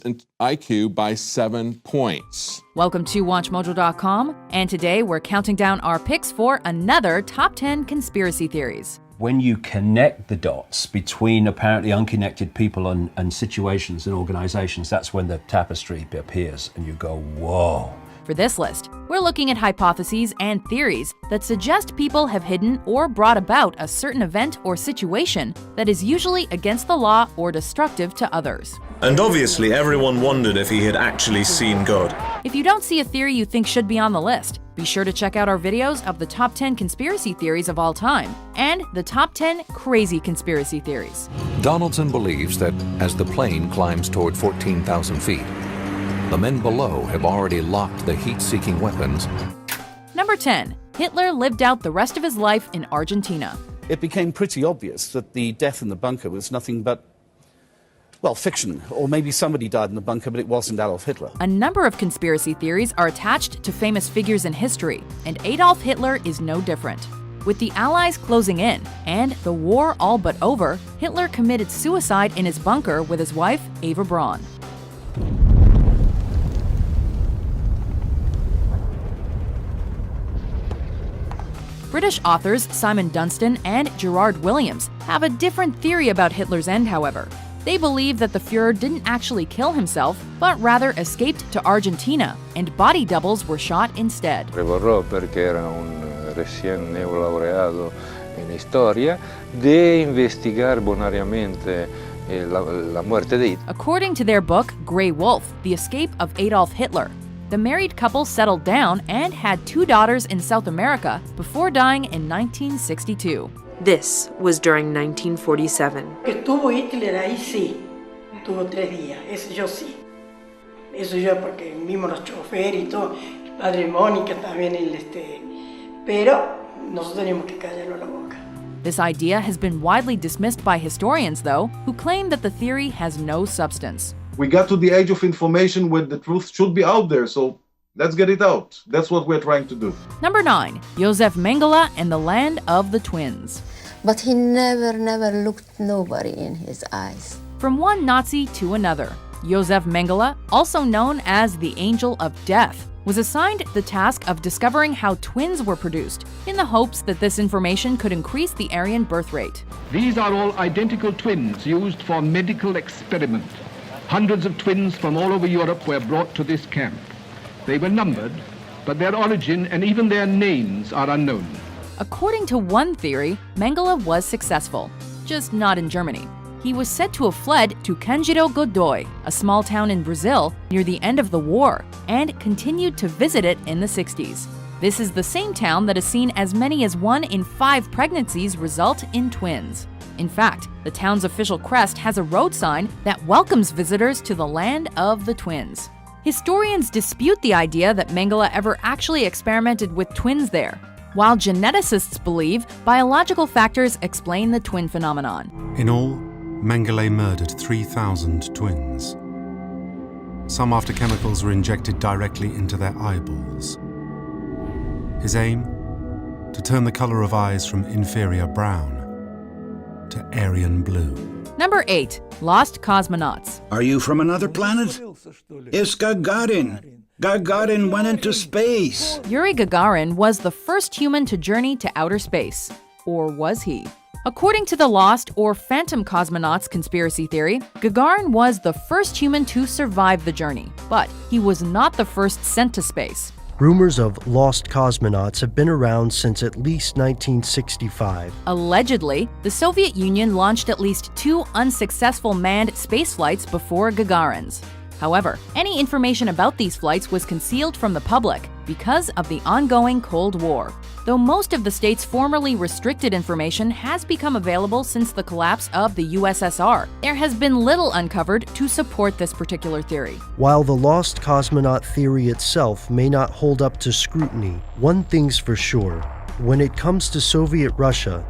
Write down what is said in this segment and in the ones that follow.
IQ by 7 points. Welcome to WatchMojo.com, and today we're counting down our picks for another Top 10 Conspiracy Theories. When you connect the dots between apparently unconnected people and situations and organizations, that's when the tapestry appears and you go, whoa. For this list, we're looking at hypotheses and theories that suggest people have hidden or brought about a certain event or situation that is usually against the law or destructive to others. And obviously everyone wondered if he had actually seen God. If you don't see a theory you think should be on the list, be sure to check out our videos of the top 10 conspiracy theories of all time and the top 10 crazy conspiracy theories. Donaldson believes that as the plane climbs toward 14,000 feet, the men below have already locked the heat-seeking weapons. Number 10. Hitler lived out the rest of his life in Argentina. It became pretty obvious that the death in the bunker was nothing but, well, fiction. Or maybe somebody died in the bunker, but it wasn't Adolf Hitler. A number of conspiracy theories are attached to famous figures in history, and Adolf Hitler is no different. With the Allies closing in and the war all but over, Hitler committed suicide in his bunker with his wife, Eva Braun. British authors Simon Dunstan and Gerard Williams have a different theory about Hitler's end, however. They believe that the Fuhrer didn't actually kill himself, but rather escaped to Argentina, and body doubles were shot instead. Prevorrò, perché era un recién neolaureado en historia, de investigar bonariamente la muerte de Hitler. According to their book, Grey Wolf, The Escape of Adolf Hitler, the married couple settled down and had 2 daughters in South America before dying in 1962. This was during 1947. Que estuvo Hitler ahí, sí. Estuvo 3 días, eso yo sí. Eso yo porque vimos los choferes y todo, el padre Mónica también, pero nosotros teníamos que callarlo la boca. This idea has been widely dismissed by historians, though, who claim that the theory has no substance. We got to the age of information where the truth should be out there, so let's get it out. That's what we're trying to do. Number 9. Josef Mengele and the Land of the Twins. But he never looked nobody in his eyes. From one Nazi to another, Josef Mengele, also known as the Angel of Death, was assigned the task of discovering how twins were produced, in the hopes that this information could increase the Aryan birth rate. These are all identical twins used for medical experiment. Hundreds of twins from all over Europe were brought to this camp. They were numbered, but their origin and even their names are unknown. According to one theory, Mengele was successful, just not in Germany. He was said to have fled to Candido Godoy, a small town in Brazil near the end of the war, and continued to visit it in the 60s. This is the same town that has seen as many as 1 in 5 pregnancies result in twins. In fact, the town's official crest has a road sign that welcomes visitors to the Land of the Twins. Historians dispute the idea that Mengele ever actually experimented with twins there, while geneticists believe biological factors explain the twin phenomenon. In all, Mengele murdered 3,000 twins. Some after chemicals were injected directly into their eyeballs. His aim? To turn the color of eyes from inferior brown to Aryan blue. Number 8. Lost Cosmonauts. Are you from another planet? It's Gagarin. Gagarin went into space. Yuri Gagarin was the first human to journey to outer space. Or was he? According to the Lost or Phantom Cosmonauts conspiracy theory, Gagarin was the first human to survive the journey, but he was not the first sent to space. Rumors of lost cosmonauts have been around since at least 1965. Allegedly, the Soviet Union launched at least 2 unsuccessful manned space flights before Gagarin's. However, any information about these flights was concealed from the public because of the ongoing Cold War. Though most of the state's formerly restricted information has become available since the collapse of the USSR, there has been little uncovered to support this particular theory. While the lost cosmonaut theory itself may not hold up to scrutiny, one thing's for sure: when it comes to Soviet Russia,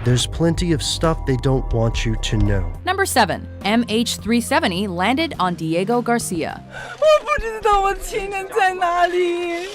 there's plenty of stuff they don't want you to know. Number 7. MH370 landed on Diego Garcia. 我不知道我亲人在哪里，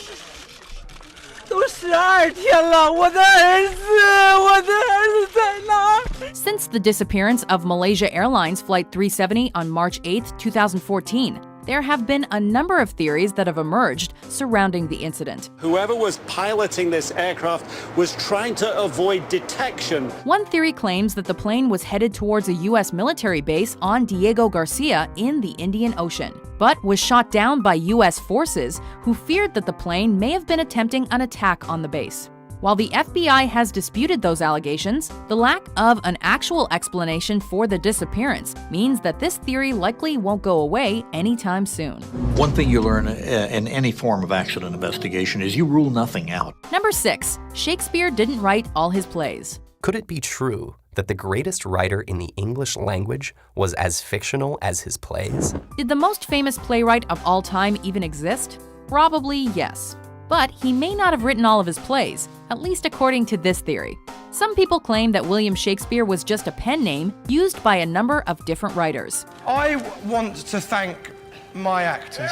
都12天了，我的儿子在哪？ Since the disappearance of Malaysia Airlines Flight 370 on March 8, 2014, there have been a number of theories that have emerged surrounding the incident. Whoever was piloting this aircraft was trying to avoid detection. One theory claims that the plane was headed towards a U.S. military base on Diego Garcia in the Indian Ocean, but was shot down by U.S. forces who feared that the plane may have been attempting an attack on the base. While the FBI has disputed those allegations, the lack of an actual explanation for the disappearance means that this theory likely won't go away anytime soon. One thing you learn in any form of accident investigation is you rule nothing out. Number 6. Shakespeare didn't write all his plays. Could it be true that the greatest writer in the English language was as fictional as his plays? Did the most famous playwright of all time even exist? Probably yes. But he may not have written all of his plays, at least according to this theory. Some people claim that William Shakespeare was just a pen name used by a number of different writers. I want to thank my actors.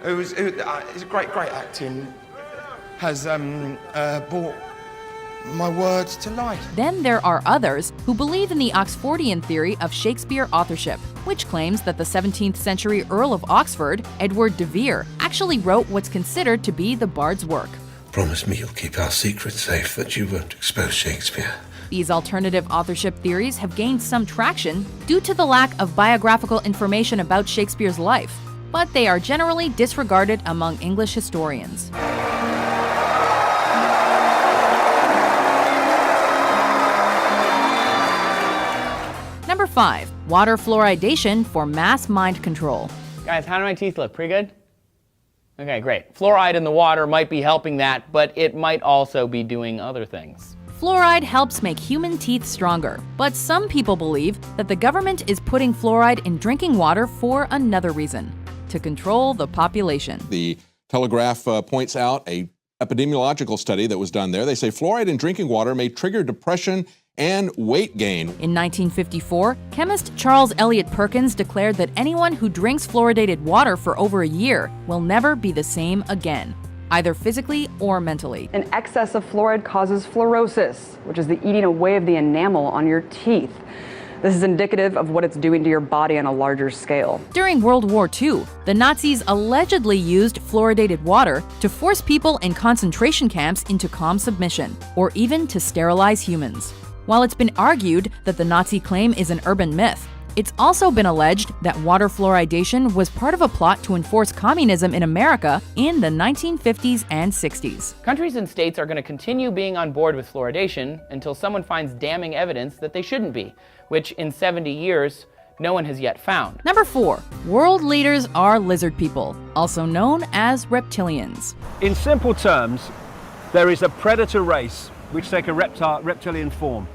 It's great acting has brought my words to life. Then there are others who believe in the Oxfordian theory of Shakespeare authorship, which claims that the 17th century Earl of Oxford, Edward de Vere, actually wrote what's considered to be the Bard's work. Promise me you'll keep our secret safe, that you won't expose Shakespeare. These alternative authorship theories have gained some traction due to the lack of biographical information about Shakespeare's life, but they are generally disregarded among English historians. Number 5. Water fluoridation for mass mind control. Guys, how do my teeth look? Pretty good? Okay, great. Fluoride in the water might be helping that, but it might also be doing other things. Fluoride helps make human teeth stronger, but some people believe that the government is putting fluoride in drinking water for another reason: to control the population. The Telegraph points out a epidemiological study that was done there. They say fluoride in drinking water may trigger depression and weight gain. In 1954, chemist Charles Eliot Perkins declared that anyone who drinks fluoridated water for over a year will never be the same again, either physically or mentally. An excess of fluoride causes fluorosis, which is the eating away of the enamel on your teeth. This is indicative of what it's doing to your body on a larger scale. During World War II, the Nazis allegedly used fluoridated water to force people in concentration camps into calm submission, or even to sterilize humans. While it's been argued that the Nazi claim is an urban myth, it's also been alleged that water fluoridation was part of a plot to enforce communism in America in the 1950s and 60s. Countries and states are going to continue being on board with fluoridation until someone finds damning evidence that they shouldn't be, which in 70 years, no one has yet found. Number 4. World leaders are lizard people, also known as reptilians. In simple terms, there is a predator race which take a reptilian form.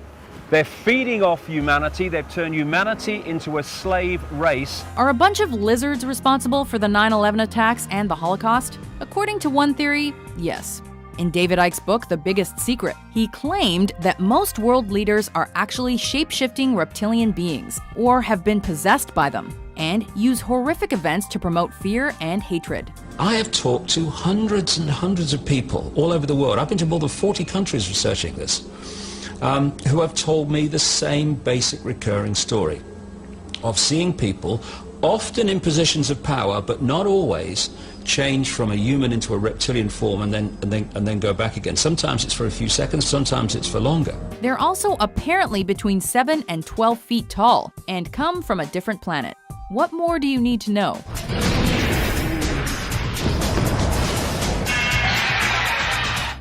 They're feeding off humanity. They've turned humanity into a slave race. Are a bunch of lizards responsible for the 9/11 attacks and the Holocaust? According to one theory, yes. In David Icke's book, The Biggest Secret, he claimed that most world leaders are actually shape-shifting reptilian beings, or have been possessed by them, and use horrific events to promote fear and hatred. I have talked to hundreds and hundreds of people all over the world. I've been to more than 40 countries researching this, who have told me the same basic recurring story of seeing people, often in positions of power, but not always, change from a human into a reptilian form and then go back again. Sometimes it's for a few seconds, sometimes it's for longer. They're also apparently between 7 and 12 feet tall and come from a different planet. What more do you need to know?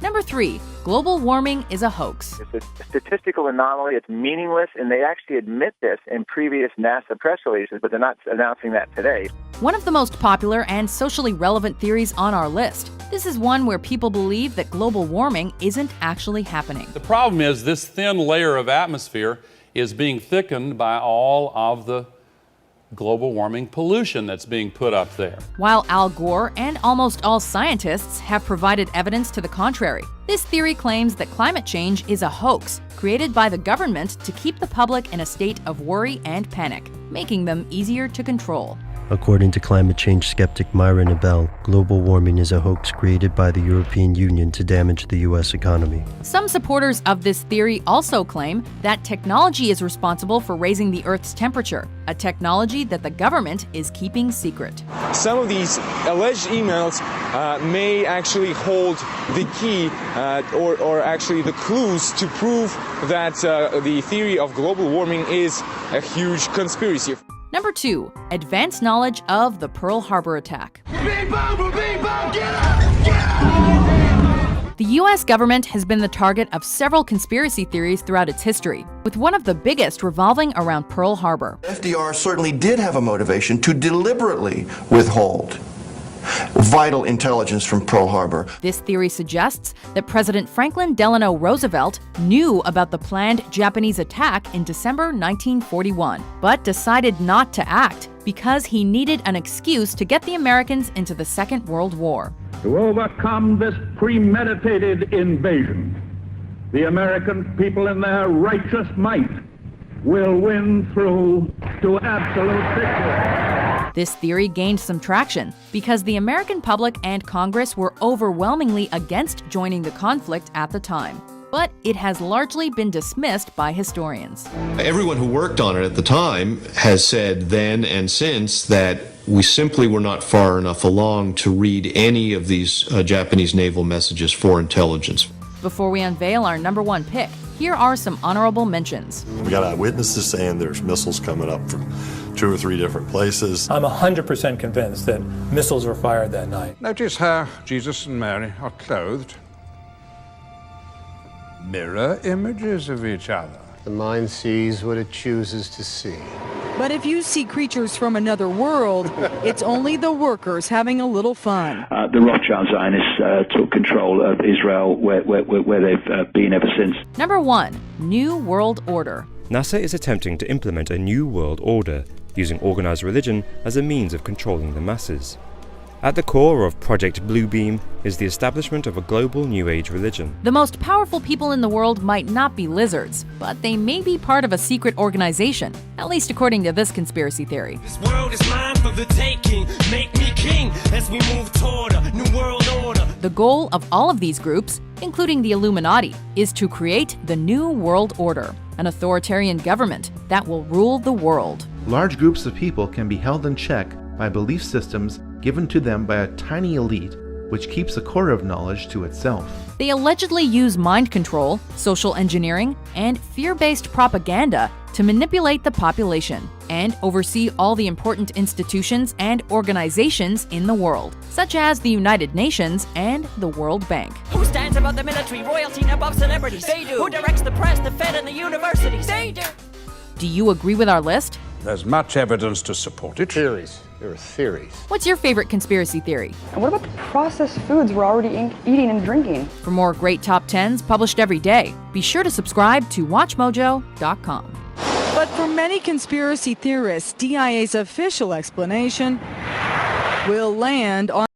Number 3. Global warming is a hoax. It's a statistical anomaly. It's meaningless, and they actually admit this in previous NASA press releases, but they're not announcing that today. One of the most popular and socially relevant theories on our list. This is one where people believe that global warming isn't actually happening. The problem is this thin layer of atmosphere is being thickened by all of the global warming pollution that's being put up there. While Al Gore and almost all scientists have provided evidence to the contrary, this theory claims that climate change is a hoax created by the government to keep the public in a state of worry and panic, making them easier to control. According to climate change skeptic Myra Nabel, global warming is a hoax created by the European Union to damage the U.S. economy. Some supporters of this theory also claim that technology is responsible for raising the Earth's temperature, a technology that the government is keeping secret. Some of these alleged emails may actually hold the key or actually the clues to prove that the theory of global warming is a huge conspiracy. Number 2, advanced knowledge of the Pearl Harbor attack. The U.S. government has been the target of several conspiracy theories throughout its history, with one of the biggest revolving around Pearl Harbor. FDR certainly did have a motivation to deliberately withhold vital intelligence from Pearl Harbor. This theory suggests that President Franklin Delano Roosevelt knew about the planned Japanese attack in December 1941, but decided not to act because he needed an excuse to get the Americans into the Second World War. To overcome this premeditated invasion, the American people in their righteous might will win through to absolute victory. This theory gained some traction because the American public and Congress were overwhelmingly against joining the conflict at the time. But it has largely been dismissed by historians. Everyone who worked on it at the time has said then and since that we simply were not far enough along to read any of these Japanese naval messages for intelligence. Before we unveil our number 1 pick, here are some honorable mentions. We got eyewitnesses saying there's missiles coming up from 2 or 3 different places. I'm 100% convinced that missiles were fired that night. Notice how Jesus and Mary are clothed. Mirror images of each other. The mind sees what it chooses to see. But if you see creatures from another world, it's only the workers having a little fun. The Rothschild Zionists took control of Israel where they've been ever since. Number 1, New World Order. NASA is attempting to implement a new world order, using organized religion as a means of controlling the masses. At the core of Project Bluebeam is the establishment of a global New Age religion. The most powerful people in the world might not be lizards, but they may be part of a secret organization, at least according to this conspiracy theory. This world is mine for the taking. Make me king as we move toward a new world order. The goal of all of these groups, including the Illuminati, is to create the New World Order, an authoritarian government that will rule the world. Large groups of people can be held in check by belief systems given to them by a tiny elite, which keeps a core of knowledge to itself. They allegedly use mind control, social engineering, and fear-based propaganda to manipulate the population and oversee all the important institutions and organizations in the world, such as the United Nations and the World Bank. Who stands above the military, royalty, and above celebrities? They do. Who directs the press, the Fed, and the universities? They do. Do you agree with our list? There's much evidence to support it. Theories. There are theories. What's your favorite conspiracy theory? And what about the processed foods we're already eating and drinking? For more great top 10s published every day, be sure to subscribe to WatchMojo.com. But for many conspiracy theorists, DIA's official explanation will land on